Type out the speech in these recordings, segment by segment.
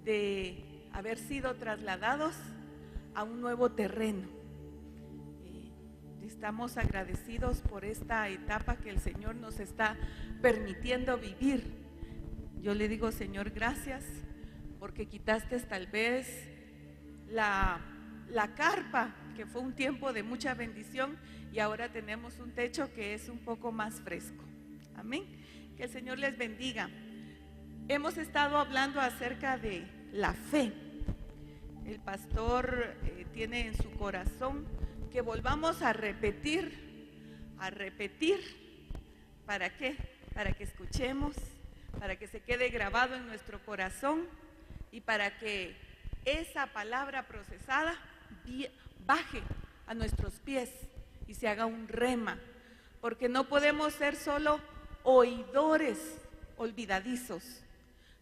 de haber sido trasladados a un nuevo terreno. Estamos agradecidos por esta etapa que el Señor nos está permitiendo vivir. Yo le digo, Señor, gracias, porque quitaste tal vez la carpa, que fue un tiempo de mucha bendición, y ahora tenemos un techo que es un poco más fresco. Amén. Que el Señor les bendiga. Hemos estado hablando acerca de la fe. El pastor tiene en su corazón que volvamos a repetir. ¿Para qué? Para que escuchemos, para que se quede grabado en nuestro corazón y para que esa palabra procesada baje a nuestros pies y se haga un rema, porque no podemos ser solo oidores olvidadizos,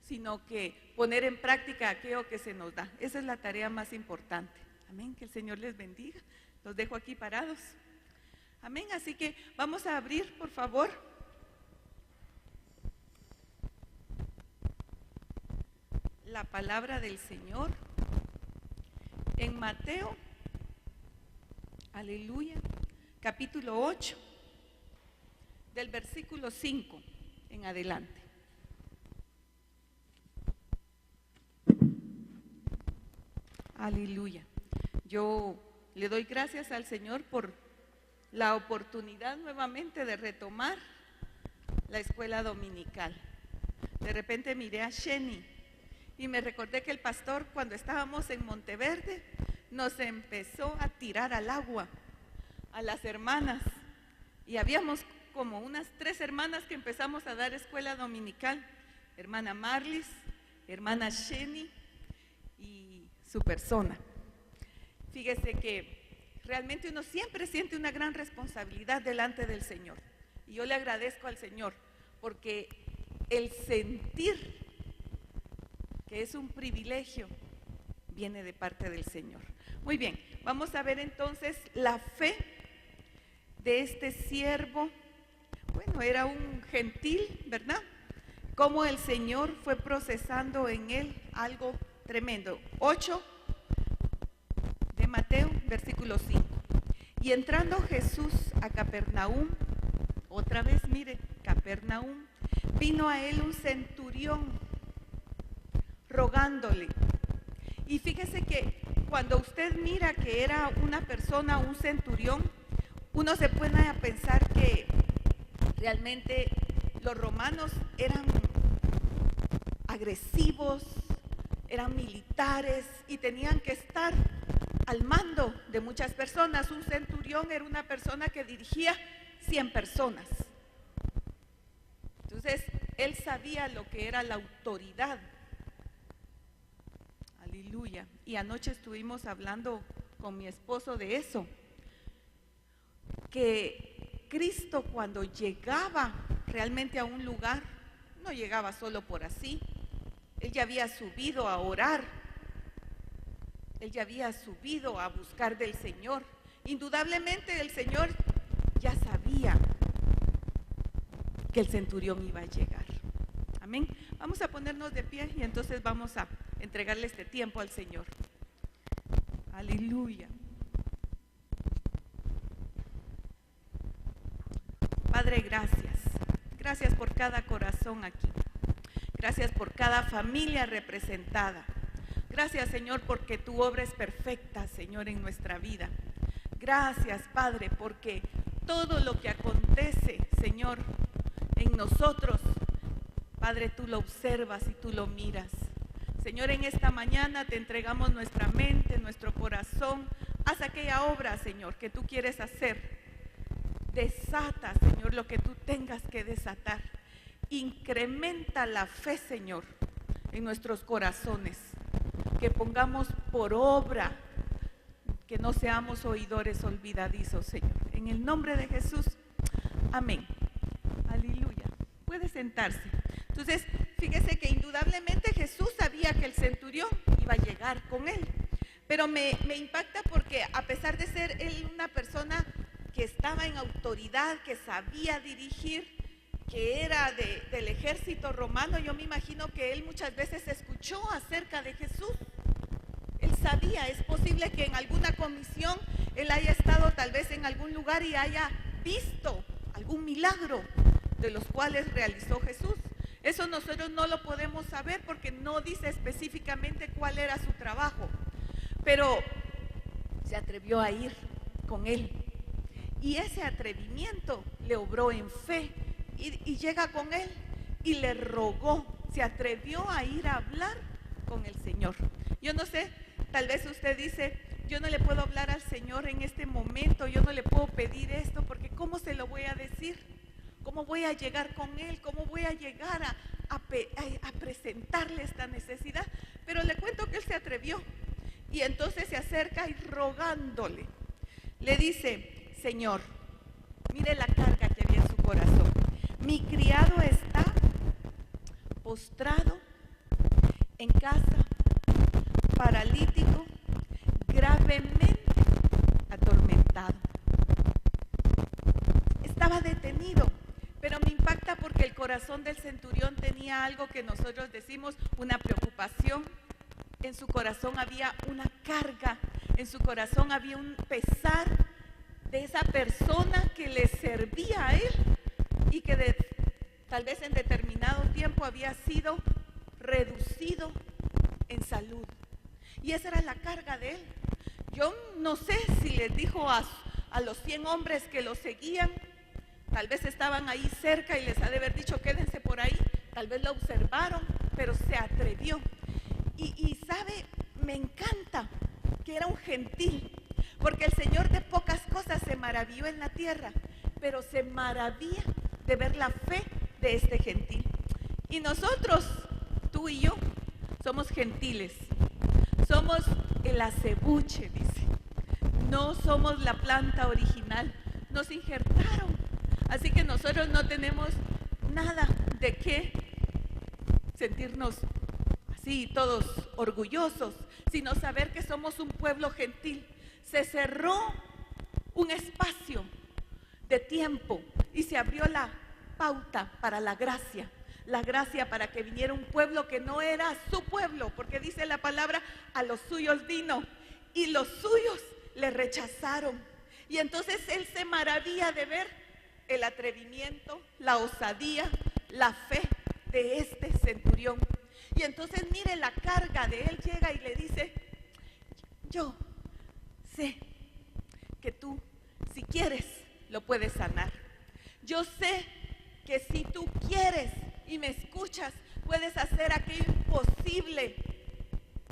sino que poner en práctica aquello que se nos da. Esa es la tarea más importante. Amén, que el Señor les bendiga. Los dejo aquí parados. Amén, así que vamos a abrir, por favor, la palabra del Señor en Mateo, aleluya, capítulo 8, del versículo 5 en adelante. Aleluya. Yo le doy gracias al Señor por la oportunidad nuevamente de retomar la escuela dominical. De repente miré a Sheni y me recordé que el pastor, cuando estábamos en Monteverde, nos empezó a tirar al agua a las hermanas, y habíamos como unas 3 hermanas que empezamos a dar escuela dominical: hermana Marlis, hermana Sheni y su persona. Fíjese que realmente uno siempre siente una gran responsabilidad delante del Señor, y yo le agradezco al Señor porque el sentir que es un privilegio viene de parte del Señor. Muy bien, vamos a ver entonces la fe de este siervo. Bueno, era un gentil, ¿verdad? Cómo el Señor fue procesando en él algo tremendo. 8 de Mateo, versículo 5. Y entrando Jesús a Capernaum, otra vez mire, Capernaum, vino a él un centurión rogándole. Y fíjese que cuando usted mira que era una persona, un centurión, uno se pone a pensar que realmente los romanos eran agresivos, eran militares y tenían que estar al mando de muchas personas. Un centurión era una persona que dirigía 100 personas. Entonces, él sabía lo que era la autoridad. Aleluya. Y anoche estuvimos hablando con mi esposo de eso, que Cristo, cuando llegaba realmente a un lugar, no llegaba solo por así. Él ya había subido a orar, él ya había subido a buscar del Señor. Indudablemente el Señor ya sabía que el centurión iba a llegar. Amén. Vamos a ponernos de pie y entonces vamos a entregarle este tiempo al Señor. Aleluya. Padre, gracias. Gracias por cada corazón aquí. Gracias por cada familia representada. Gracias, Señor, porque tu obra es perfecta, Señor, en nuestra vida. Gracias, Padre, porque todo lo que acontece, Señor, en nosotros, Padre, tú lo observas y tú lo miras. Señor, en esta mañana te entregamos nuestra mente, nuestro corazón. Haz aquella obra, Señor, que tú quieres hacer. Desata, Señor, lo que tú tengas que desatar. Incrementa la fe, Señor, en nuestros corazones. Que pongamos por obra, que no seamos oidores olvidadizos, Señor. En el nombre de Jesús, amén. Aleluya. Puede sentarse. Entonces, fíjese que indudablemente Jesús sabía que el centurión iba a llegar con él. Pero me impacta porque a pesar de ser él una persona que estaba en autoridad, que sabía dirigir, que era del ejército romano, yo me imagino que él muchas veces escuchó acerca de Jesús. Él sabía, es posible que en alguna comisión él haya estado tal vez en algún lugar y haya visto algún milagro de los cuales realizó Jesús. Eso nosotros no lo podemos saber porque no dice específicamente cuál era su trabajo, pero se atrevió a ir con él. Y ese atrevimiento le obró en fe y llega con él y le rogó, se atrevió a ir a hablar con el Señor. Yo no sé, tal vez usted dice, yo no le puedo hablar al Señor en este momento, yo no le puedo pedir esto porque ¿cómo se lo voy a decir? ¿Cómo voy a llegar con Él? ¿Cómo voy a llegar a presentarle esta necesidad? Pero le cuento que Él se atrevió y entonces se acerca y rogándole, le dice, Señor, mire la carga que había en su corazón. Mi criado está postrado en casa, paralítico, gravemente atormentado. Estaba detenido, pero me impacta porque el corazón del centurión tenía algo que nosotros decimos, una preocupación. En su corazón había una carga, en su corazón había un pesar de esa persona que le servía a él y que tal vez en determinado tiempo había sido reducido en salud. Y esa era la carga de él. Yo no sé si les dijo a los 100 hombres que lo seguían, tal vez estaban ahí cerca y les ha de haber dicho quédense por ahí, tal vez lo observaron, pero se atrevió. Y sabe, me encanta que era un gentil, porque el Señor de pocas cosas se maravilló en la tierra, pero se maravilla de ver la fe de este gentil. Y nosotros, tú y yo, somos gentiles, somos el acebuche, dice, no somos la planta original, nos injertaron, así que nosotros no tenemos nada de qué sentirnos así todos orgullosos, sino saber que somos un pueblo gentil. Se cerró un espacio de tiempo y se abrió la pauta para la gracia para que viniera un pueblo que no era su pueblo, porque dice la palabra, a los suyos vino y los suyos le rechazaron. Y entonces él se maravilla de ver el atrevimiento, la osadía, la fe de este centurión. Y entonces mire la carga de él, llega y le dice, yo sé que tú, si quieres, lo puedes sanar. Yo sé que si tú quieres y me escuchas, puedes hacer aquello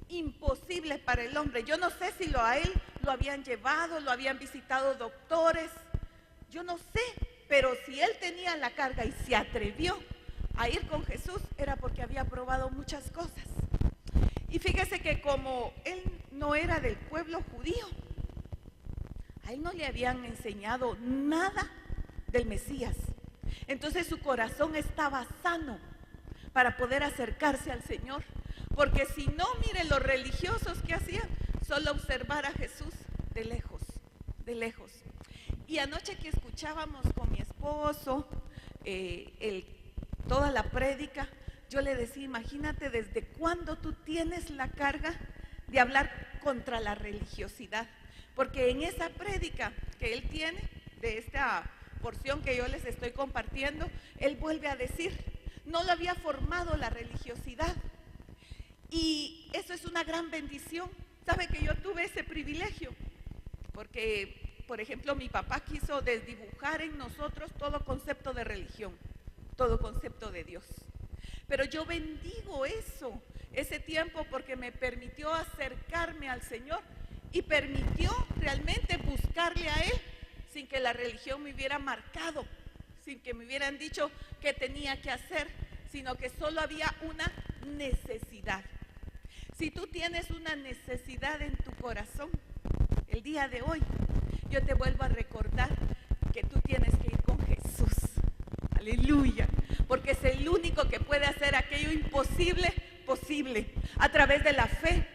imposible para el hombre. Yo no sé si a él lo habían llevado, lo habían visitado doctores, yo no sé, pero si él tenía la carga y se atrevió a ir con Jesús, era porque había probado muchas cosas. Y fíjese que como él no era del pueblo judío, a él no le habían enseñado nada del Mesías. Entonces su corazón estaba sano para poder acercarse al Señor. Porque si no, miren los religiosos que hacían, solo observar a Jesús de lejos, de lejos. Y anoche que escuchábamos con mi esposo toda la prédica, yo le decía, imagínate desde cuándo tú tienes la carga de hablar contra la religiosidad. Porque en esa prédica que él tiene, de esta porción que yo les estoy compartiendo, él vuelve a decir, no lo había formado la religiosidad. Y eso es una gran bendición. ¿Sabe que yo tuve ese privilegio? Porque, por ejemplo, mi papá quiso desdibujar en nosotros todo concepto de religión, todo concepto de Dios. Pero yo bendigo ese tiempo, porque me permitió acercarme al Señor y permitió realmente buscarle a Él sin que la religión me hubiera marcado, sin que me hubieran dicho qué tenía que hacer, sino que solo había una necesidad. Si tú tienes una necesidad en tu corazón, el día de hoy, yo te vuelvo a recordar que tú tienes que ir con Jesús. Aleluya. Porque es el único que puede hacer aquello imposible, posible, a través de la fe.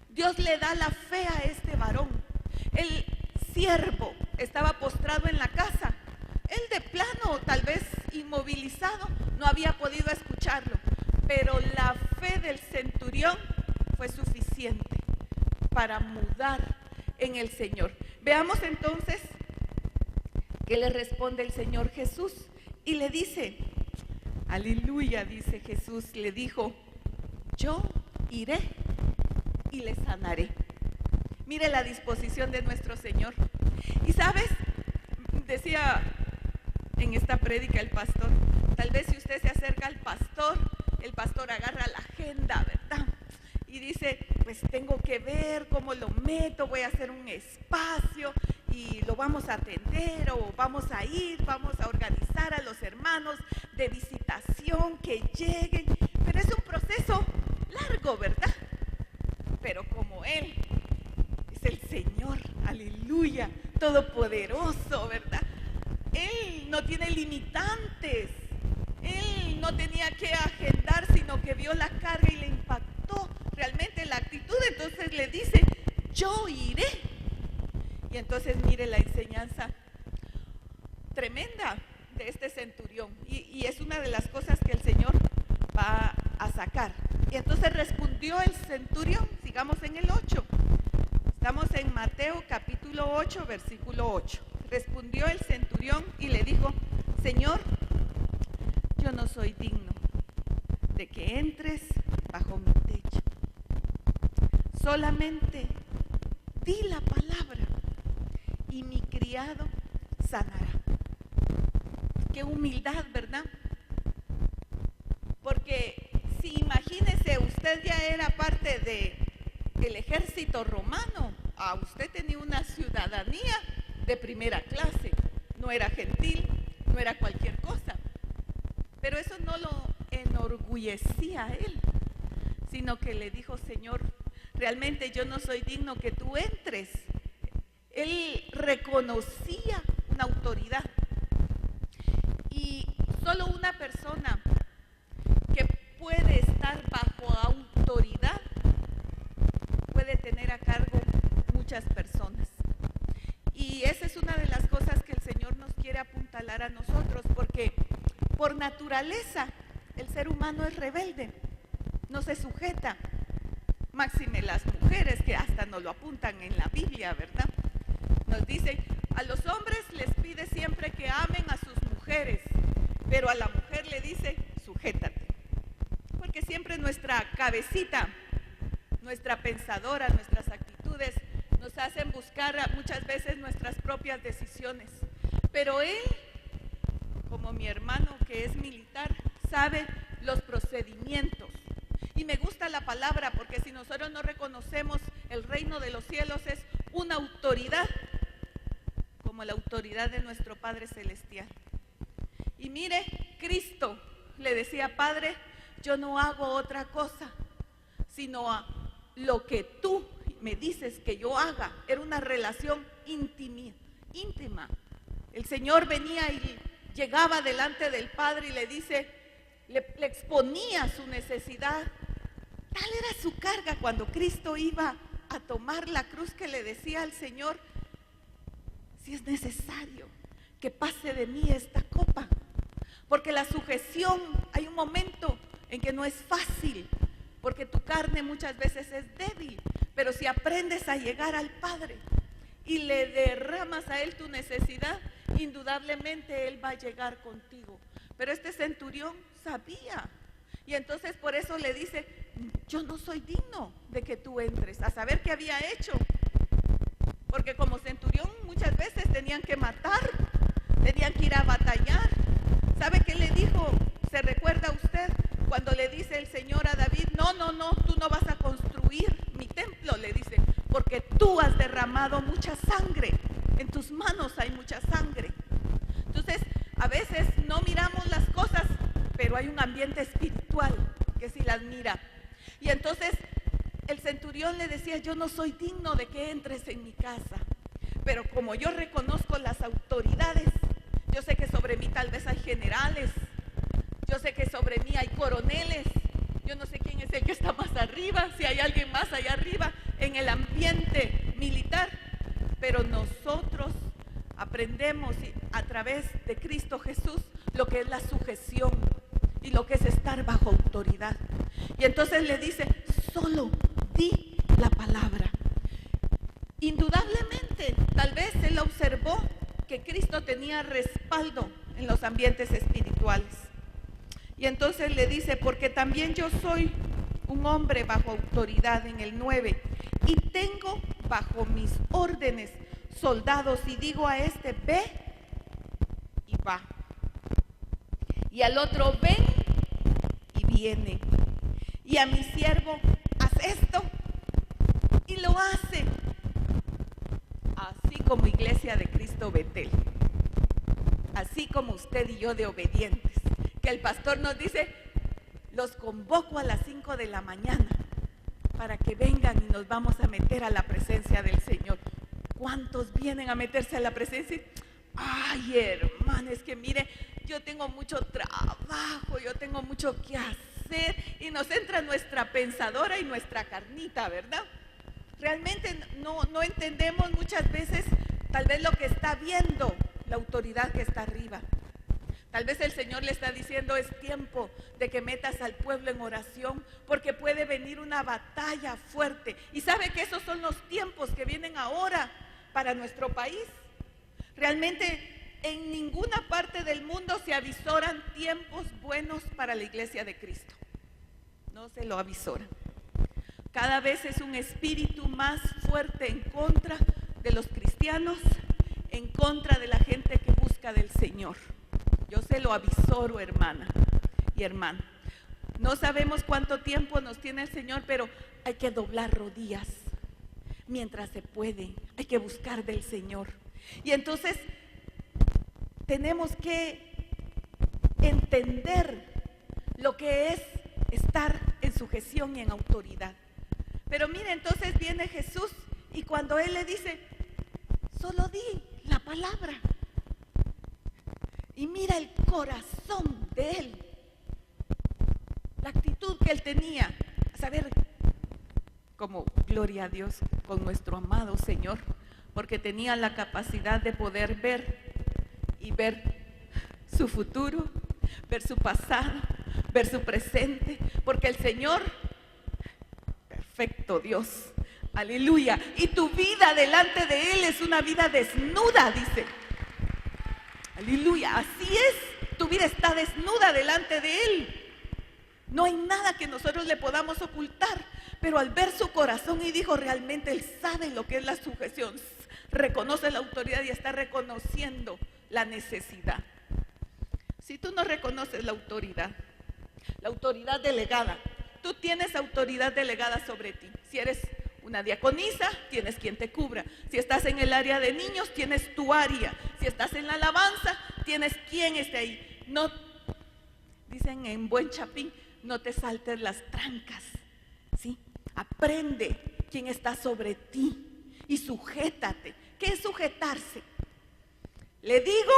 Dios le da la fe a este varón. El siervo estaba postrado en la casa. Él de plano tal vez inmovilizado, no había podido escucharlo, pero la fe del centurión fue suficiente para mudar en el Señor. Veamos entonces qué le responde el Señor Jesús y le dice, aleluya, dice Jesús, le dijo, yo iré y le sanaré. Mire la disposición de nuestro Señor. Y sabes, decía en esta prédica el pastor, tal vez si usted se acerca al pastor, el pastor agarra la agenda, ¿verdad? Y dice, pues tengo que ver cómo lo meto, voy a hacer un espacio y lo vamos a atender o vamos a ir, vamos a organizar a los hermanos de visitación que lleguen. Pero es un proceso largo, ¿verdad? Pero como Él es el Señor, aleluya, todopoderoso, ¿verdad? Él no tiene limitantes. Él no tenía que agendar, sino que vio la carga y le impactó realmente la actitud. Entonces le dice, yo iré. Y entonces mire la enseñanza tremenda de este centurión. Y es una de las cosas que el Señor va a sacar. Y entonces respondió el centurión, sigamos en el 8. Estamos en Mateo capítulo 8, versículo 8. Respondió el centurión y le dijo, Señor, yo no soy digno de que entres bajo mi techo. Solamente di la palabra y mi criado sanará. Qué humildad, ¿verdad? Porque si imagínese, usted ya era parte del ejército romano, usted tenía una ciudadanía de primera clase, no era gentil, no era cualquier cosa. Pero eso no lo enorgullecía a él, sino que le dijo, Señor, realmente yo no soy digno que tú entres. Él reconocía una autoridad. Y solo una persona que puede estar bajo autoridad puede tener a cargo muchas personas. Y esa es una de las cosas que el Señor nos quiere apuntalar a nosotros, porque por naturaleza el ser humano es rebelde, no se sujeta, máxime las mujeres, que hasta nos lo apuntan en la Biblia, ¿verdad? Nos dice, a los hombres les pide siempre que amen a sus mujeres, pero a la mujer le dice, sujétate. Porque siempre nuestra cabecita, nuestra pensadora, nuestras actitudes nos hacen buscar muchas veces nuestras propias decisiones. Pero él, como mi hermano que es militar, sabe los procedimientos. Y me gusta la palabra, porque si nosotros no reconocemos el reino de los cielos, es una autoridad como la autoridad de nuestro Padre Celestial. Y mire, Cristo le decía, Padre, yo no hago otra cosa, sino a lo que tú me dices que yo haga. Era una relación íntima. El Señor venía y llegaba delante del Padre y le dice, le exponía su necesidad. Tal era su carga cuando Cristo iba a tomar la cruz, que le decía al Señor, si es necesario que pase de mí esta copa. Porque la sujeción, hay un momento en que no es fácil, porque tu carne muchas veces es débil, pero si aprendes a llegar al Padre y le derramas a Él tu necesidad, indudablemente Él va a llegar contigo. Pero este centurión sabía, y entonces por eso le dice, yo no soy digno de que tú entres. A saber qué había hecho, porque como centurión muchas veces tenían que matar, tenían que ir a batallar. ¿Sabe qué le dijo? ¿Se recuerda usted cuando le dice el Señor a David, no, tú no vas a construir mi templo? Le dice, porque tú has derramado mucha sangre, en tus manos hay mucha sangre. Entonces, a veces no miramos las cosas, pero hay un ambiente espiritual que sí las mira. Y entonces el centurión le decía, yo no soy digno de que entres en mi casa, pero como yo reconozco las autoridades, yo sé que sobre mí tal vez hay generales, yo sé que sobre mí hay coroneles, yo no sé quién es el que está más arriba, si hay alguien más allá arriba en el ambiente militar, pero nosotros aprendemos a través de Cristo Jesús, lo que es la sujeción y lo que es estar bajo autoridad. Y entonces le dice, solo di la palabra. Indudablemente, tal vez él observó que Cristo tenía respaldo en los ambientes espirituales. Y entonces le dice, porque también yo soy un hombre bajo autoridad en el 9, y tengo bajo mis órdenes soldados, y digo a este, ve, y va. Y al otro, ven, y viene. Y a mi siervo, haz esto, y lo hace. Así como Iglesia de Cristo Betel, así como usted y yo de obedientes, que el pastor nos dice, los convoco a las 5 de la mañana para que vengan y nos vamos a meter a la presencia del Señor. ¿Cuántos vienen a meterse a la presencia? Ay, hermano, es que mire, yo tengo mucho trabajo, yo tengo mucho que hacer, y nos entra nuestra pensadora y nuestra carnita, ¿verdad? Realmente no entendemos muchas veces tal vez lo que está viendo la autoridad que está arriba. Tal vez el Señor le está diciendo, es tiempo de que metas al pueblo en oración, porque puede venir una batalla fuerte. Y sabe que esos son los tiempos que vienen ahora para nuestro país. Realmente en ninguna parte del mundo se avisoran tiempos buenos para la Iglesia de Cristo. No se lo avisoran. Cada vez es un espíritu más fuerte en contra de los cristianos, en contra de la gente que busca del Señor. Yo se lo avisoro, hermana y hermano. No sabemos cuánto tiempo nos tiene el Señor, pero hay que doblar rodillas mientras se puede. Hay que buscar del Señor. Y entonces tenemos que entender lo que es estar en sujeción y en autoridad. Pero mire, entonces viene Jesús, y cuando Él le dice, solo di la palabra. Y mira el corazón de Él, la actitud que Él tenía, a saber, como gloria a Dios con nuestro amado Señor, porque tenía la capacidad de poder ver y ver su futuro, ver su pasado, ver su presente, porque el Señor, perfecto Dios, aleluya, y tu vida delante de Él es una vida desnuda, dice, aleluya, así es, tu vida está desnuda delante de Él, no hay nada que nosotros le podamos ocultar, pero al ver su corazón y dijo, realmente Él sabe lo que es la sujeción, reconoce la autoridad y está reconociendo la necesidad. Si tú no reconoces la autoridad delegada, tú tienes autoridad delegada sobre ti. Si eres una diaconisa, tienes quien te cubra. Si estás en el área de niños, tienes tu área. Si estás en la alabanza, tienes quien esté ahí. No, dicen en buen chapín, no te saltes las trancas, ¿sí? Aprende quién está sobre ti y sujétate. ¿Qué es sujetarse? Le digo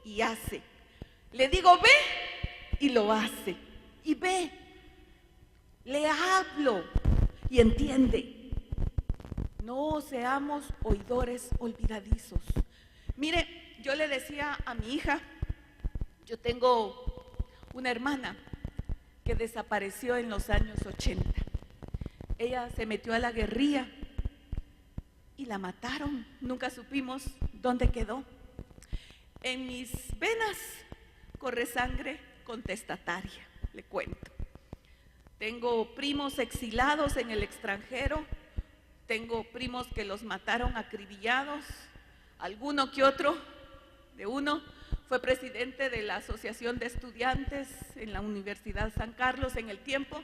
y hace. Le digo ve y lo hace. Y ve. Le hablo y entiende. No seamos oidores olvidadizos. Mire, yo le decía a mi hija, yo tengo una hermana que desapareció en los años 80. Ella se metió a la guerrilla y la mataron. Nunca supimos dónde quedó. En mis venas corre sangre contestataria, le cuento. Tengo primos exilados en el extranjero, tengo primos que los mataron acribillados, alguno que otro de uno fue presidente de la Asociación de Estudiantes en la Universidad San Carlos en el tiempo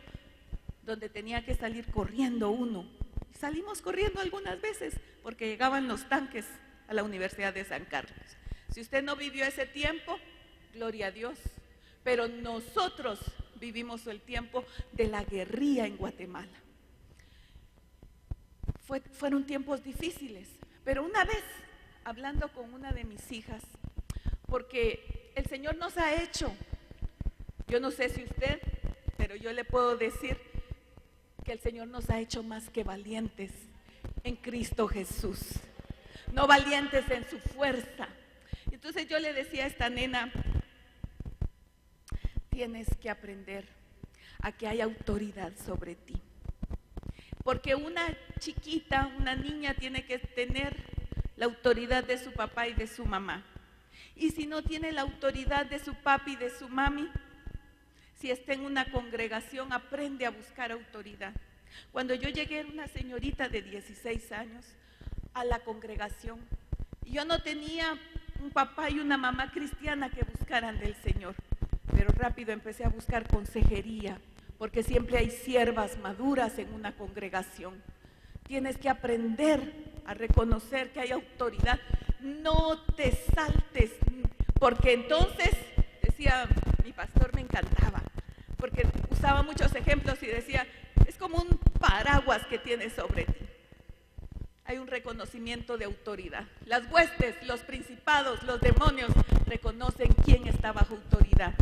donde tenía que salir corriendo uno. Y salimos corriendo algunas veces porque llegaban los tanques a la Universidad de San Carlos. Si usted no vivió ese tiempo, gloria a Dios, pero nosotros vivimos el tiempo de la guerrilla en Guatemala. Fueron tiempos difíciles, pero una vez, hablando con una de mis hijas, porque el Señor nos ha hecho, yo no sé si usted, pero yo le puedo decir que el Señor nos ha hecho más que valientes en Cristo Jesús, no valientes en su fuerza. Entonces yo le decía a esta nena, tienes que aprender a que hay autoridad sobre ti. Porque una chiquita, una niña tiene que tener la autoridad de su papá y de su mamá. Y si no tiene la autoridad de su papi y de su mami, si está en una congregación, aprende a buscar autoridad. Cuando yo llegué, era una señorita de 16 años a la congregación. Y yo no tenía un papá y una mamá cristiana que buscaran del Señor. Pero rápido empecé a buscar consejería, porque siempre hay siervas maduras en una congregación. Tienes que aprender a reconocer que hay autoridad. No te saltes, porque entonces, decía mi pastor, me encantaba, porque usaba muchos ejemplos y decía, es como un paraguas que tienes sobre ti. Hay un reconocimiento de autoridad. Las huestes, los principados, los demonios reconocen quién está bajo autoridad.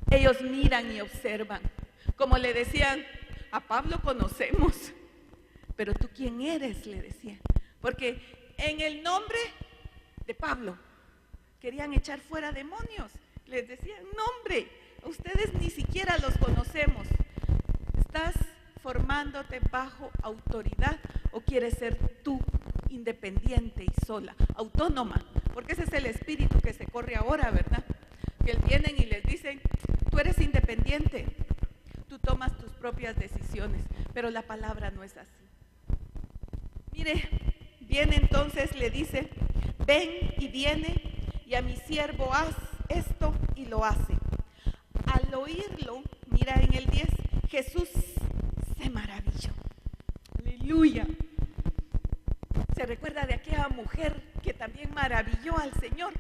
Ellos miran y observan. Como le decían, a Pablo conocemos, pero tú quién eres, le decían. Porque en el nombre de Pablo querían echar fuera demonios. Les decían, no hombre, ustedes ni siquiera los conocemos. ¿Estás formándote bajo autoridad o quieres ser tú independiente y sola, autónoma? Porque ese es el espíritu que se corre ahora, ¿verdad? Que vienen y les dicen, tú eres independiente, tú tomas tus propias decisiones, pero la palabra no es así. Mire, viene entonces, le dice, ven y viene, y a mi siervo haz esto, y lo hace. Al oírlo, mira en el 10, Jesús se maravilló. Aleluya. Se recuerda de aquella mujer que también maravilló al Señor.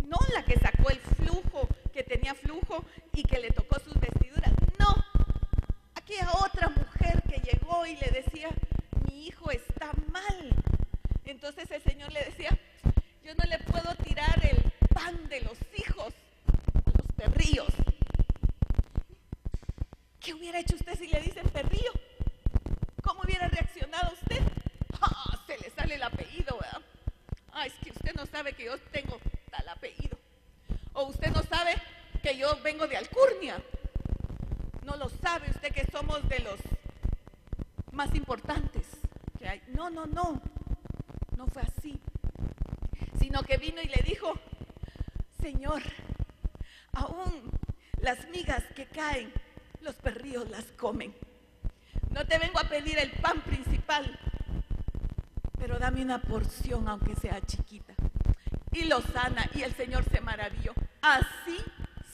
No la que sacó el flujo, que tenía flujo y que le tocó sus vestiduras. No, aquella otra mujer que llegó y le decía, mi hijo está mal. Entonces el Señor le decía, yo no le puedo tirar el pan de los hijos a los perrillos. ¿Qué hubiera hecho usted si le dicen perrillo? ¿Cómo hubiera reaccionado usted? ¡Ah! Se le sale el apellido, ¿verdad? Ah, es que usted no sabe que yo tengo tal apellido. O usted no sabe que yo vengo de Alcurnia. No lo sabe usted que somos de los más importantes que hay. No, no, no. No fue así. Sino que vino y le dijo, Señor, aún las migas que caen, los perrillos las comen. No te vengo a pedir el pan principal, pero dame una porción aunque sea chiquita. Y lo sana, y el Señor se maravilló. Así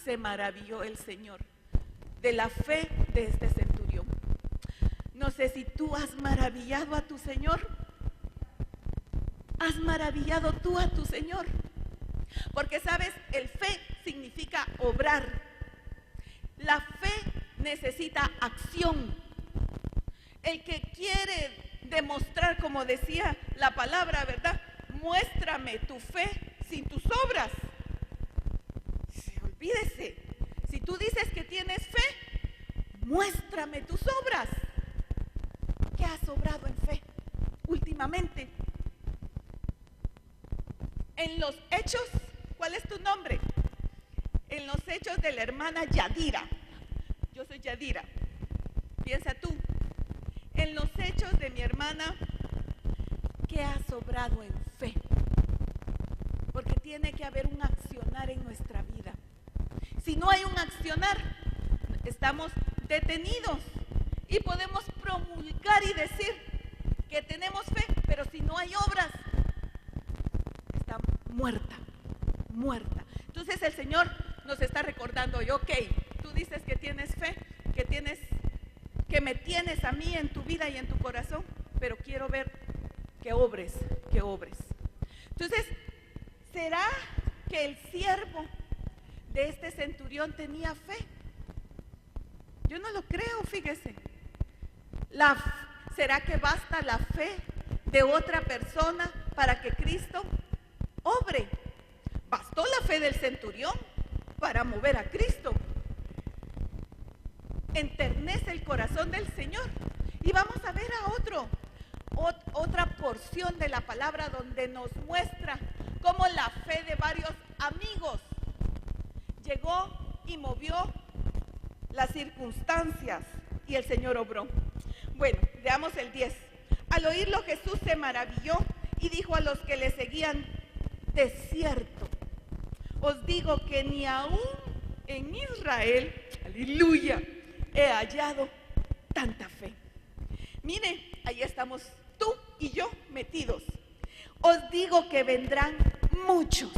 se maravilló el Señor de la fe de este centurión. No sé si tú has maravillado a tu Señor. ¿Has maravillado tú a tu Señor? Porque sabes, el fe significa obrar. La fe necesita acción. El que quiere demostrar, como decía la palabra, ¿verdad? Muéstrame tu fe sin tus obras. Olvídese. Si tú dices que tienes fe, muéstrame tus obras. ¿Qué has obrado en fe últimamente? En los hechos, ¿cuál es tu nombre? En los hechos de la hermana Yadira. Yo soy Yadira. Piensa tú. En los hechos de mi hermana, ¿qué has obrado en fe? Porque tiene que haber un accionar en nuestra vida. Si no hay un accionar, estamos detenidos y podemos promulgar y decir que tenemos fe, pero si no hay obras, está muerta, muerta. Entonces el Señor nos está recordando, y ok, tú dices que tienes fe, que me tienes a mí en tu vida y en tu corazón, pero quiero ver que obres, que obres. Entonces, ¿será que el siervo de este centurión tenía fe? Yo no lo creo, fíjese. ¿Será que basta la fe de otra persona para que Cristo obre? Bastó la fe del centurión para mover a Cristo. Enternece el corazón del Señor. Y vamos a ver otra porción de la palabra donde nos muestra cómo la fe de varios amigos llegó y movió las circunstancias y el Señor obró. Bueno, veamos el 10. Al oírlo Jesús se maravilló y dijo a los que le seguían: de cierto, os digo que ni aún en Israel, aleluya, he hallado tanta fe. Mire, ahí estamos tú y yo metidos. Os digo que vendrán muchos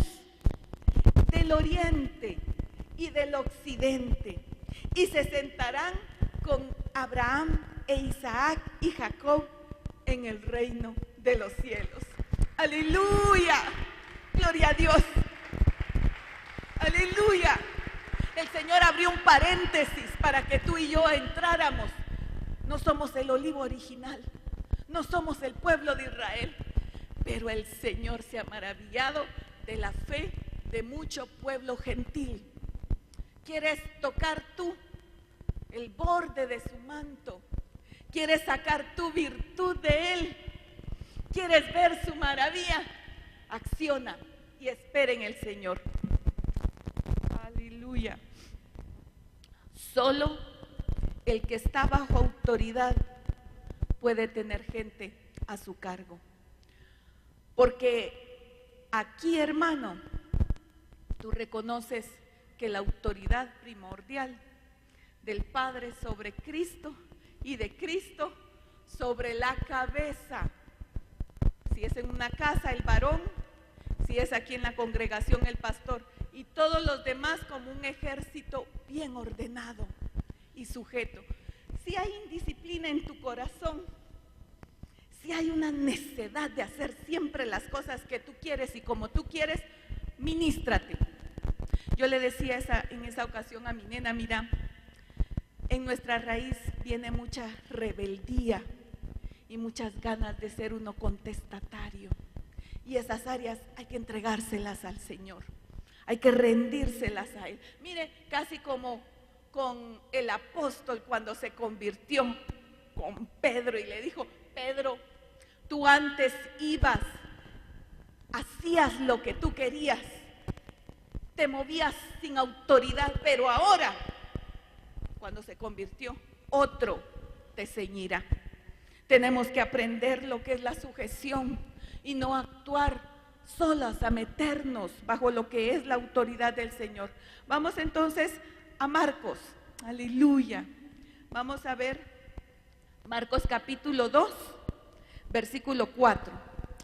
del oriente y del occidente y se sentarán con Abraham e Isaac y Jacob en el reino de los cielos. ¡Aleluya! ¡Gloria a Dios! ¡Aleluya! El Señor abrió un paréntesis para que tú y yo entráramos. No somos el olivo original, no somos el pueblo de Israel, pero el Señor se ha maravillado de la fe de mucho pueblo gentil. ¿Quieres tocar tú el borde de su manto? ¿Quieres sacar tu virtud de Él? ¿Quieres ver su maravilla? Acciona y espera en el Señor. Aleluya. Solo el que está bajo autoridad puede tener gente a su cargo. Porque aquí, hermano, tú reconoces que la autoridad primordial del Padre sobre Cristo y de Cristo sobre la cabeza. Si es en una casa, el varón; si es aquí en la congregación, el pastor; y todos los demás como un ejército bien ordenado y sujeto. Si hay indisciplina en tu corazón, si hay una necedad de hacer siempre las cosas que tú quieres y como tú quieres, ministrate. Yo le decía en esa ocasión a mi nena: mira, en nuestra raíz viene mucha rebeldía y muchas ganas de ser uno contestatario. Y esas áreas hay que entregárselas al Señor, hay que rendírselas a Él. Mire, casi como con el apóstol cuando se convirtió con Pedro y le dijo: Pedro, tú antes ibas, hacías lo que tú querías, te movías sin autoridad, pero ahora, cuando se convirtió, otro te ceñirá. Tenemos que aprender lo que es la sujeción y no actuar solas, a meternos bajo lo que es la autoridad del Señor. Vamos entonces a Marcos, aleluya. Vamos a ver Marcos capítulo 2, versículo 4,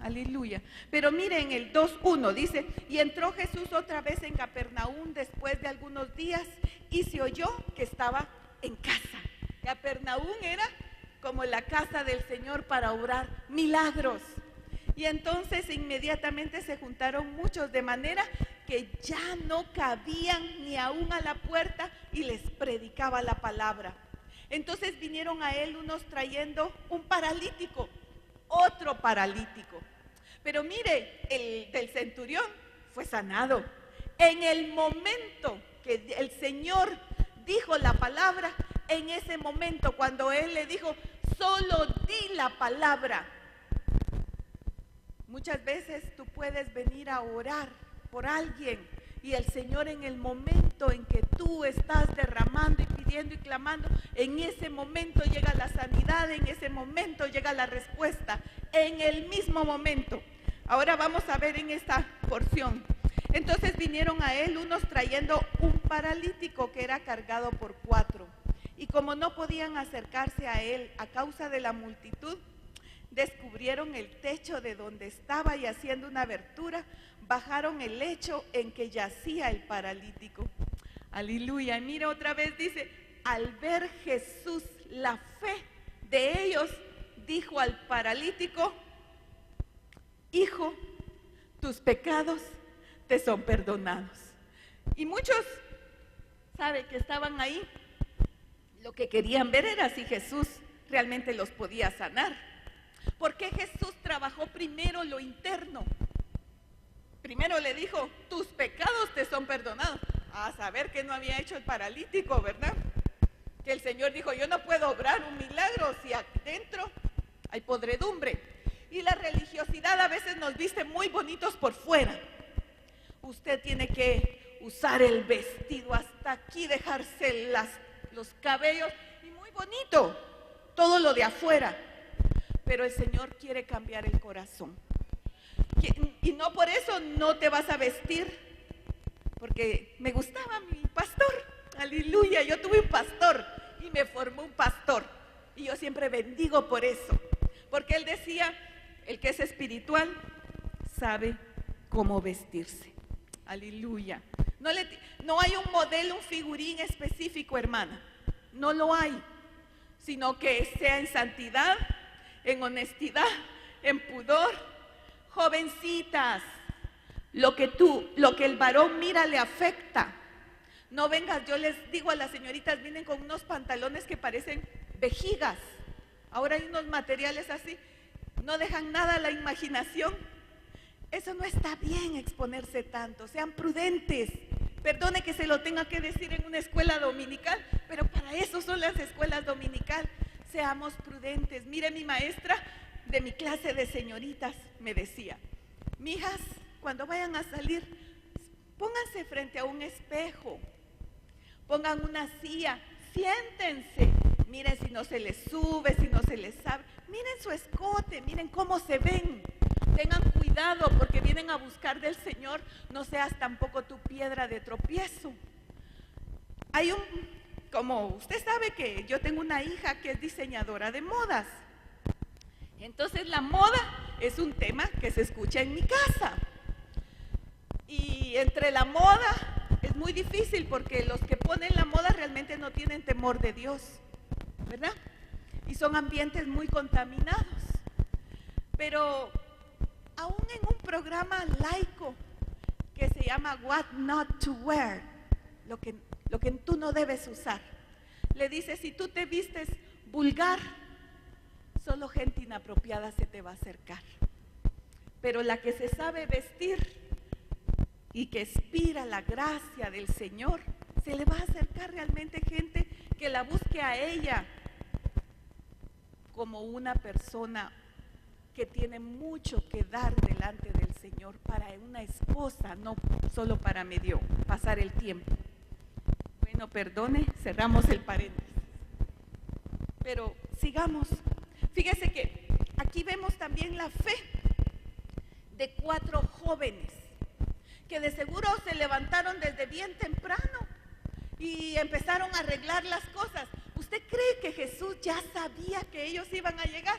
aleluya. Pero miren el 2:1, dice: y entró Jesús otra vez en Capernaum después de algunos días y se oyó que estaba en casa. Capernaum era como la casa del Señor para obrar milagros. Y entonces inmediatamente se juntaron muchos, de manera que ya no cabían ni aún a la puerta, y les predicaba la palabra. Entonces vinieron a él unos trayendo un paralítico, otro paralítico. Pero mire, el del centurión fue sanado. En el momento que el Señor dijo la palabra, en ese momento cuando Él le dijo: solo di la palabra. Muchas veces tú puedes venir a orar por alguien y el Señor, en el momento en que tú estás derramando y pidiendo y clamando, en ese momento llega la sanidad, en ese momento llega la respuesta, en el mismo momento. Ahora vamos a ver en esta porción. Entonces vinieron a él unos trayendo un paralítico que era cargado por 4. Y como no podían acercarse a él a causa de la multitud, descubrieron el techo de donde estaba y, haciendo una abertura, bajaron el lecho en que yacía el paralítico. Aleluya. Y mira, otra vez dice: al ver Jesús la fe de ellos, dijo al paralítico: hijo, tus pecados te son perdonados. Y muchos, ¿sabe?, que estaban ahí, lo que querían ver era si Jesús realmente los podía sanar. Porque Jesús trabajó primero lo interno. Primero le dijo: tus pecados te son perdonados. A saber que no había hecho el paralítico, ¿verdad? Que el Señor dijo: yo no puedo obrar un milagro si adentro hay podredumbre. Y la religiosidad a veces nos viste muy bonitos por fuera. Usted tiene que usar el vestido hasta aquí dejarse los cabellos, y muy bonito, todo lo de afuera. Pero el Señor quiere cambiar el corazón. Y no por eso no te vas a vestir, porque me gustaba mi pastor, aleluya, yo tuve un pastor y me formó un pastor, y yo siempre bendigo por eso, porque él decía, el que es espiritual sabe cómo vestirse, aleluya. No hay un modelo, un figurín específico, hermana, no lo hay, sino que sea en santidad, en honestidad, en pudor. Jovencitas, lo que el varón mira le afecta. No vengas, yo les digo a las señoritas, vienen con unos pantalones que parecen vejigas. Ahora hay unos materiales así, no dejan nada a la imaginación. Eso no está bien, exponerse tanto, sean prudentes. Perdone que se lo tenga que decir en una escuela dominical, pero para eso son las escuelas dominical. Seamos prudentes. Mire, mi maestra de mi clase de señoritas me decía, mijas, cuando vayan a salir, pónganse frente a un espejo, pongan una silla, siéntense, miren si no se les sube, si no se les abre, miren su escote, miren cómo se ven, tengan cuidado porque vienen a buscar del Señor, no seas tampoco tu piedra de tropiezo. Como usted sabe que yo tengo una hija que es diseñadora de modas. Entonces la moda es un tema que se escucha en mi casa. Y entre la moda es muy difícil porque los que ponen la moda realmente no tienen temor de Dios, ¿verdad? Y son ambientes muy contaminados. Pero aún en un programa laico que se llama What Not to Wear, lo que tú no debes usar, le dice, si tú te vistes vulgar, solo gente inapropiada se te va a acercar. Pero la que se sabe vestir y que inspira la gracia del Señor, se le va a acercar realmente gente que la busque a ella como una persona que tiene mucho que dar delante del Señor, para una esposa, no solo para medio pasar el tiempo. Bueno, perdone, cerramos el paréntesis. Pero sigamos. Fíjese que aquí vemos también la fe de 4 jóvenes que de seguro se levantaron desde bien temprano y empezaron a arreglar las cosas. ¿Usted cree que Jesús ya sabía que ellos iban a llegar?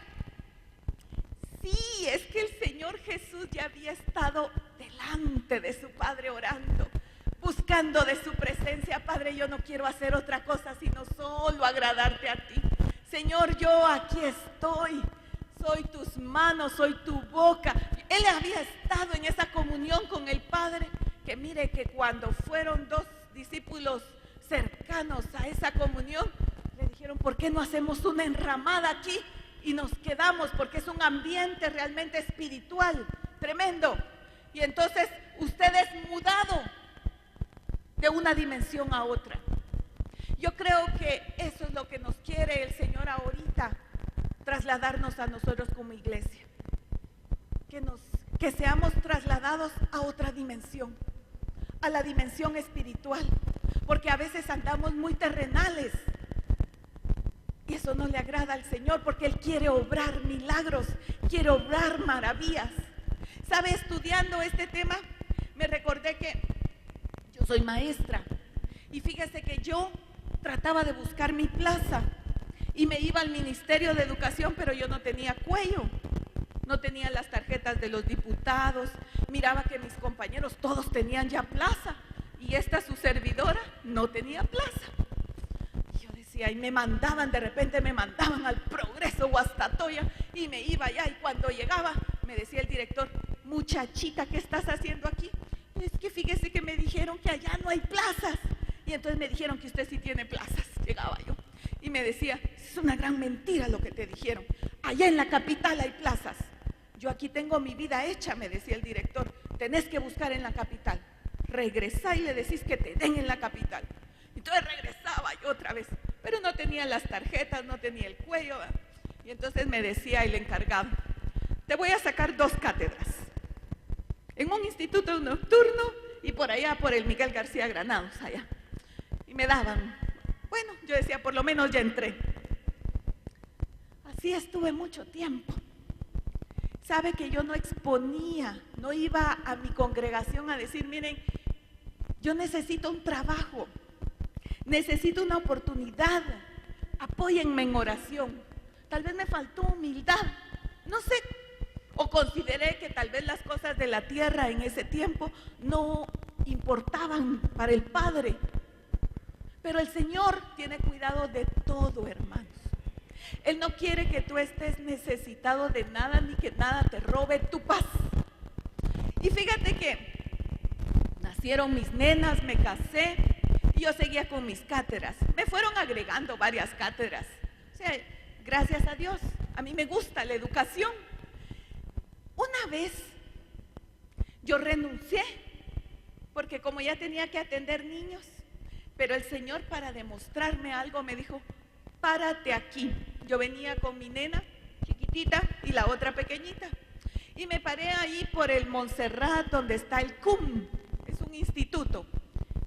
Sí, es que el Señor Jesús ya había estado delante de su Padre orando, buscando de su presencia. Padre, yo no quiero hacer otra cosa sino solo agradarte a ti. Señor, yo aquí estoy, soy tus manos, soy tu boca. Él había estado en esa comunión con el Padre, que mire que cuando fueron 2 discípulos cercanos a esa comunión, le dijeron, ¿por qué no hacemos una enramada aquí y nos quedamos? Porque es un ambiente realmente espiritual, tremendo. Y entonces usted es mudado de una dimensión a otra. Yo creo que eso es lo que nos quiere el Señor ahorita, trasladarnos a nosotros como iglesia. Que seamos trasladados a otra dimensión, a la dimensión espiritual, porque a veces andamos muy terrenales y eso no le agrada al Señor, porque Él quiere obrar milagros, quiere obrar maravillas. ¿Sabe? Estudiando este tema, me recordé que yo soy maestra y fíjese que yo trataba de buscar mi plaza y me iba al Ministerio de Educación, pero yo no tenía cuello, no tenía las tarjetas de los diputados, miraba que mis compañeros todos tenían ya plaza y esta su servidora no tenía plaza. Y yo decía, y de repente me mandaban al Progreso Guastatoya y me iba allá, y cuando llegaba me decía el director, muchachita, ¿qué estás haciendo aquí? Y es que fíjese que me dijeron que allá no hay plazas. Y entonces me dijeron que usted sí tiene plazas. Llegaba yo y me decía, es una gran mentira lo que te dijeron. Allá en la capital hay plazas. Yo aquí tengo mi vida hecha, me decía el director. Tenés que buscar en la capital. Regresá y le decís que te den en la capital. Entonces regresaba yo otra vez, pero no tenía las tarjetas, no tenía el cuello. Y entonces me decía el encargado, te voy a sacar 2 cátedras. En un instituto nocturno y por allá por el Miguel García Granados, allá. y me daban. Bueno, yo decía, por lo menos ya entré. Así estuve mucho tiempo. Sabe que yo no exponía, no iba a mi congregación a decir, miren, yo necesito un trabajo, necesito una oportunidad, apóyenme en oración. Tal vez me faltó humildad, no sé, o consideré que tal vez las cosas de la tierra en ese tiempo no importaban para el Padre. Pero el Señor tiene cuidado de todo, hermanos. Él no quiere que tú estés necesitado de nada ni que nada te robe tu paz. Y fíjate que nacieron mis nenas, me casé y yo seguía con mis cátedras. Me fueron agregando varias cátedras. O sea, gracias a Dios, a mí me gusta la educación. Una vez yo renuncié porque como ya tenía que atender niños, pero el Señor para demostrarme algo me dijo, párate aquí. Yo venía con mi nena chiquitita y la otra pequeñita. Y me paré ahí por el Montserrat, donde está el CUM. Es un instituto.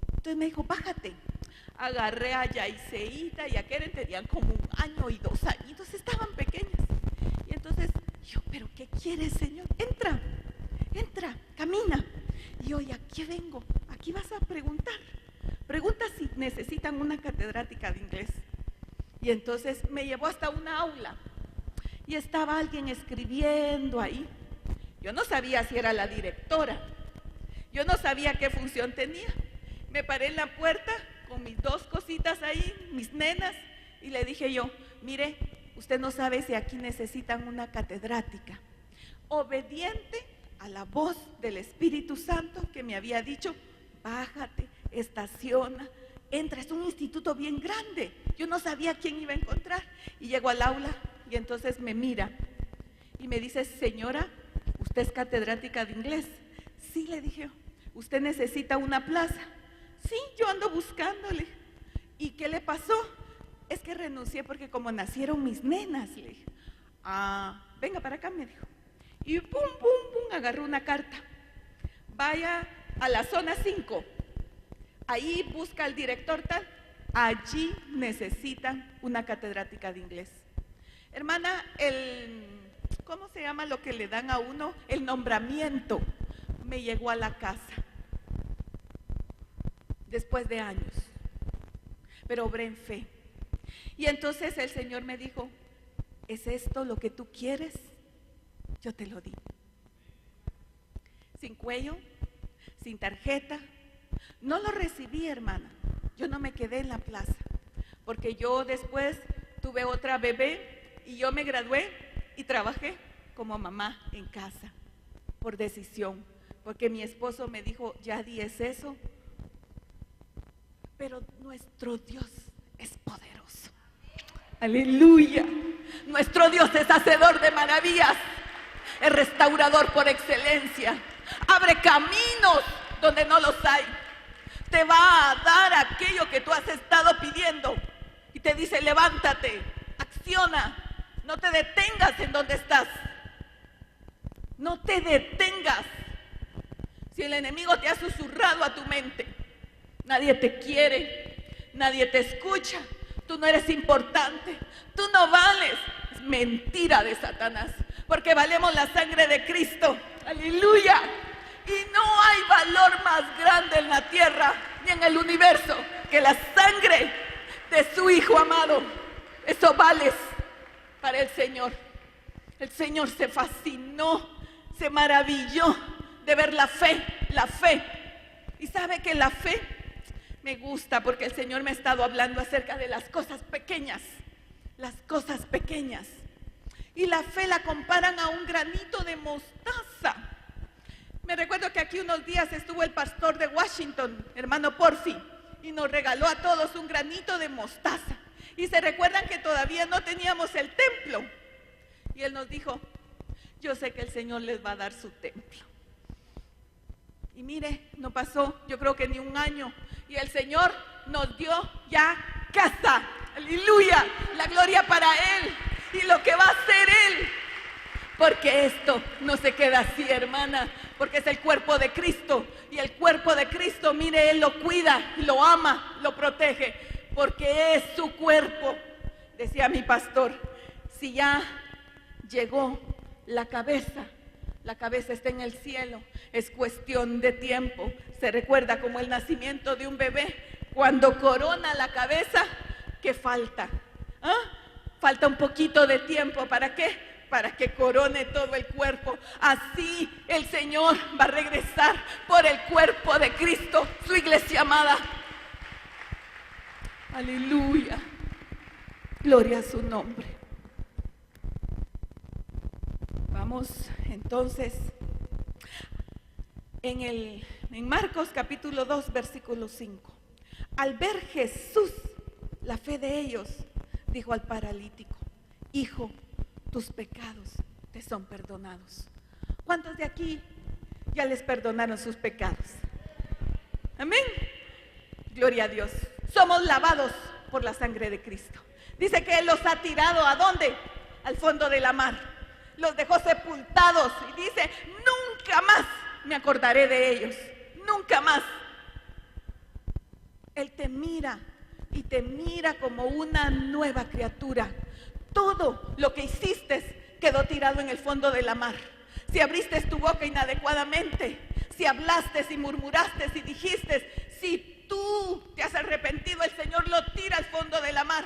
Entonces me dijo, bájate. Agarré a Yaiseíta y a Keren, tenían como 1 año y 2 añitos, estaban pequeñas. Y entonces yo, ¿pero qué quieres, Señor? Entra, camina. Y yo, ¿y aquí vengo? Aquí vas a preguntar. Pregunta si necesitan una catedrática de inglés. Y entonces me llevó hasta una aula y estaba alguien escribiendo ahí. Yo no sabía si era la directora, yo no sabía qué función tenía. Me paré en la puerta con mis 2 cositas ahí, mis nenas, y le dije yo, mire, usted no sabe si aquí necesitan una catedrática. Obediente a la voz del Espíritu Santo que me había dicho, bájate, estaciona, entra, es un instituto bien grande. Yo no sabía quién iba a encontrar. Y llego al aula y entonces me mira y me dice, señora, ¿usted es catedrática de inglés? Sí, le dije, ¿usted necesita una plaza? Sí, yo ando buscándole. ¿Y qué le pasó? Es que renuncié porque como nacieron mis nenas, le dije. Ah, venga para acá, me dijo. Y pum, pum, pum, agarró una carta. Vaya a la zona 5. Ahí busca al director tal, allí necesitan una catedrática de inglés. Hermana, ¿cómo se llama lo que le dan a uno? El nombramiento me llegó a la casa, después de años, pero obré en fe. Y entonces el Señor me dijo, ¿es esto lo que tú quieres? Yo te lo di. Sin cuello, sin tarjeta. No lo recibí, hermana. Yo no me quedé en la plaza, porque yo después tuve otra bebé y yo me gradué y trabajé como mamá en casa, por decisión, porque mi esposo me dijo, Yadi, es eso, pero nuestro Dios es poderoso. Aleluya. Nuestro Dios es hacedor de maravillas, es restaurador por excelencia, abre caminos donde no los hay. Te va a dar aquello que tú has estado pidiendo y te dice, levántate, acciona, no te detengas en donde estás, no te detengas. Si el enemigo te ha susurrado a tu mente, nadie te quiere, nadie te escucha, tú no eres importante, tú no vales, es mentira de Satanás, porque valemos la sangre de Cristo, aleluya. Y no hay valor más grande en la tierra ni en el universo que la sangre de su Hijo amado. Eso vales para el Señor. El Señor se fascinó, se maravilló de ver la fe, la fe. Y sabe que la fe me gusta porque el Señor me ha estado hablando acerca de las cosas pequeñas, las cosas pequeñas. Y la fe la comparan a un granito de mostaza. Me recuerdo que aquí unos días estuvo el pastor de Washington, hermano Porfi, y nos regaló a todos un granito de mostaza. Y se recuerdan que todavía no teníamos el templo. Y él nos dijo, yo sé que el Señor les va a dar su templo. Y mire, no pasó, yo creo que ni 1 año. Y el Señor nos dio ya casa. Aleluya, la gloria para Él y lo que va a hacer Él. Porque esto no se queda así, hermana. porque es el cuerpo de Cristo. Y el cuerpo de Cristo, mire, Él lo cuida, lo ama, lo protege, porque es su cuerpo. Decía mi pastor, si ya llegó la cabeza está en el cielo, es cuestión de tiempo. Se recuerda como el nacimiento de un bebé, cuando corona la cabeza, ¿qué falta? Falta un poquito de tiempo, ¿para qué? Para que corone todo el cuerpo. Así el Señor va a regresar por el cuerpo de Cristo, su iglesia amada. Aleluya, gloria a su nombre. Vamos entonces en Marcos capítulo 2 versículo 5. Al ver Jesús la fe de ellos, dijo al paralítico: hijo, tus pecados te son perdonados. ¿Cuántos de aquí ya les perdonaron sus pecados? Amén. Gloria a Dios. Somos lavados por la sangre de Cristo. Dice que Él los ha tirado ¿a dónde? Al fondo de la mar. Los dejó sepultados y dice: nunca más me acordaré de ellos, nunca más. Él te mira y te mira como una nueva criatura. Todo lo que hiciste quedó tirado en el fondo de la mar. Si abriste tu boca inadecuadamente, si hablaste, si murmuraste, si dijiste, si tú te has arrepentido, el Señor lo tira al fondo de la mar,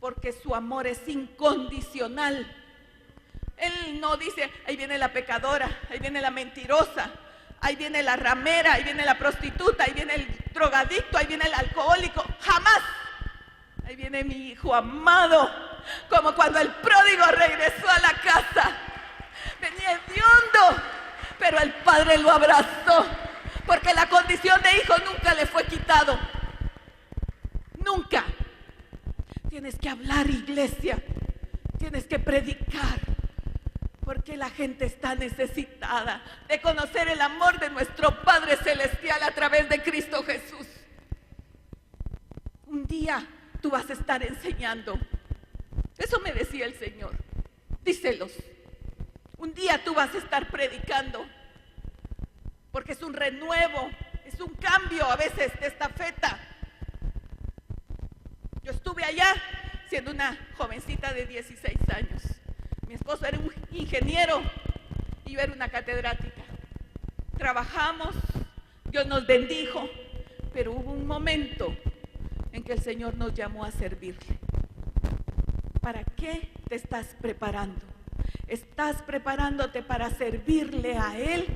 porque su amor es incondicional. Él no dice: ahí viene la pecadora, ahí viene la mentirosa, ahí viene la ramera, ahí viene la prostituta, ahí viene el drogadicto, ahí viene el alcohólico. Jamás. Ahí viene mi hijo amado, como cuando el pródigo regresó a la casa. Venía hediondo, pero el Padre lo abrazó, porque la condición de hijo nunca le fue quitado. Nunca. Tienes que hablar, iglesia. Tienes que predicar, porque la gente está necesitada de conocer el amor de nuestro Padre Celestial a través de Cristo Jesús. Un día tú vas a estar enseñando. Eso me decía el Señor. Díselos. Un día tú vas a estar predicando, porque es un renuevo, es un cambio a veces de estafeta. Yo estuve allá siendo una jovencita de 16 años. Mi esposo era un ingeniero y yo era una catedrática. Trabajamos, Dios nos bendijo, pero hubo un momento en que el Señor nos llamó a servirle. ¿Para qué te estás preparando? ¿Estás preparándote para servirle a Él?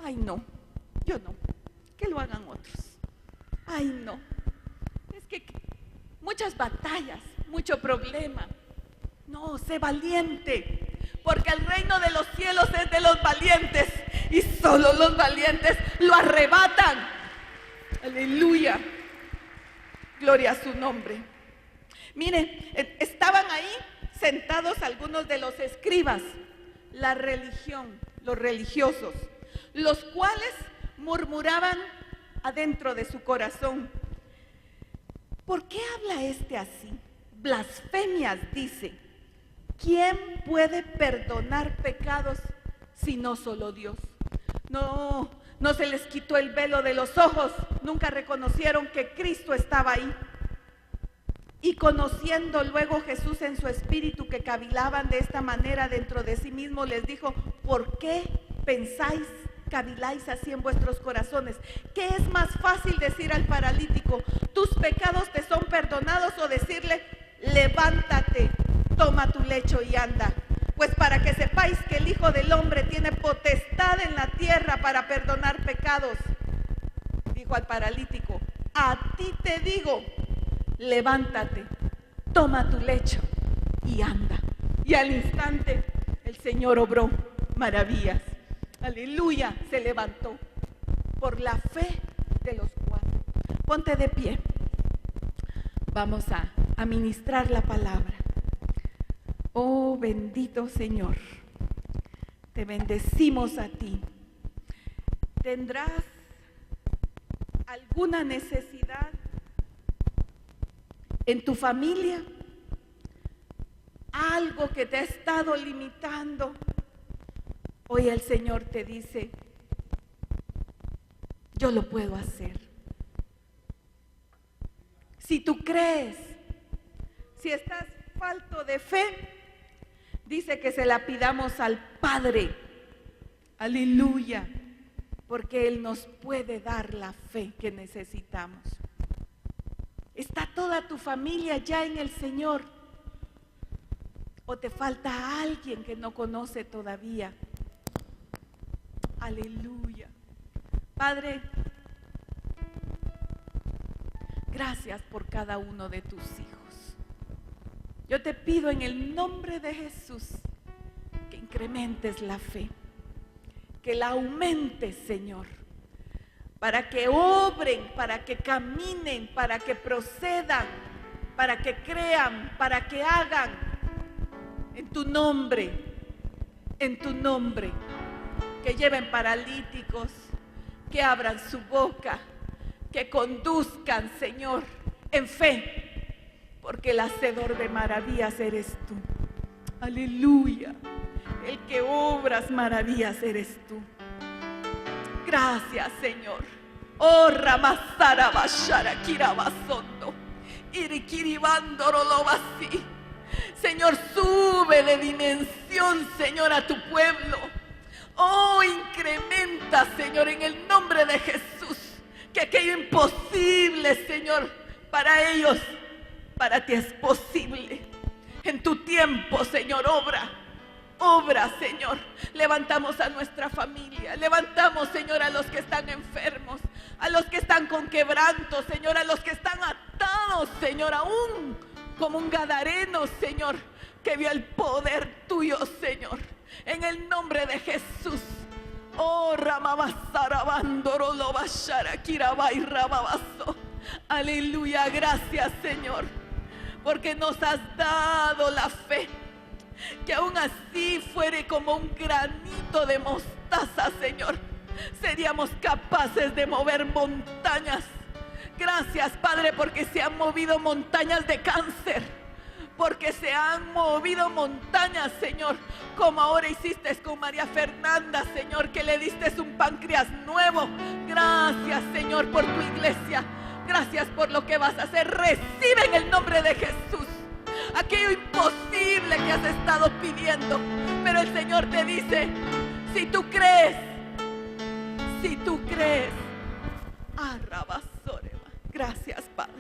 Ay, no, yo no. Que lo hagan otros. Ay, no. Es que muchas batallas, mucho problema. No, sé valiente, porque el reino de los cielos es de los valientes y solo los valientes lo arrebatan. Aleluya. Gloria a su nombre. Mire, estaban ahí sentados algunos de los escribas, la religión, los religiosos, los cuales murmuraban adentro de su corazón: ¿por qué habla este así? Blasfemias dice. ¿Quién puede perdonar pecados si no solo Dios? No se les quitó el velo de los ojos, nunca reconocieron que Cristo estaba ahí. Y conociendo luego Jesús en su espíritu que cavilaban de esta manera dentro de sí mismo, les dijo: ¿por qué pensáis, caviláis así en vuestros corazones? ¿Qué es más fácil decir al paralítico: tus pecados te son perdonados, o decirle: levántate, toma tu lecho y anda? Pues para que sepáis que el Hijo del Hombre tiene potestad en la tierra para perdonar pecados. Dijo al paralítico: a ti te digo, levántate, toma tu lecho y anda. Y al instante el Señor obró maravillas. Aleluya, se levantó por la fe de los cuatro. Ponte de pie. Vamos a ministrar la palabra. Oh, bendito Señor, te bendecimos a ti. ¿Tendrás alguna necesidad en tu familia? ¿Algo que te ha estado limitando? Hoy el Señor te dice, yo lo puedo hacer. Si tú crees, si estás falto de fe, dice que se la pidamos al Padre. Aleluya. Porque Él nos puede dar la fe que necesitamos. ¿Está toda tu familia ya en el Señor? ¿O te falta alguien que no conoce todavía? Aleluya. Padre, gracias por cada uno de tus hijos. Yo te pido en el nombre de Jesús que incrementes la fe, que la aumentes, Señor, para que obren, para que caminen, para que procedan, para que crean, para que hagan en tu nombre, que lleven paralíticos, que abran su boca, que conduzcan, Señor, en fe, porque el hacedor de maravillas eres tú. Aleluya. El que obras maravillas eres tú. Gracias, Señor. Oh, Ramasara Bashara Kirabasondo. Irikiribandoro Lobasi. Señor, sube de dimensión, Señor, a tu pueblo. Oh, incrementa, Señor, en el nombre de Jesús, que aquello imposible, Señor, para ellos, para ti es posible. En tu tiempo, Señor, obra, Señor. Levantamos a nuestra familia, levantamos, Señor, a los que están enfermos, a los que están con quebranto, Señor, a los que están atados, Señor, aún como un gadareno, Señor, que vio el poder tuyo, Señor, en el nombre de Jesús. Oh, Ramabasarabandoro Lobashara Kirabai Rababaso. Aleluya, gracias, Señor, porque nos has dado la fe, que aún así fuere como un granito de mostaza, Señor, seríamos capaces de mover montañas. Gracias, Padre, porque se han movido montañas de cáncer, porque se han movido montañas, Señor, como ahora hiciste con María Fernanda, Señor, que le diste un páncreas nuevo. Gracias, Señor, por tu iglesia. Gracias por lo que vas a hacer. Recibe en el nombre de Jesús aquello imposible que has estado pidiendo. Pero el Señor te dice, si tú crees, Arrabasoreba. Gracias, Padre.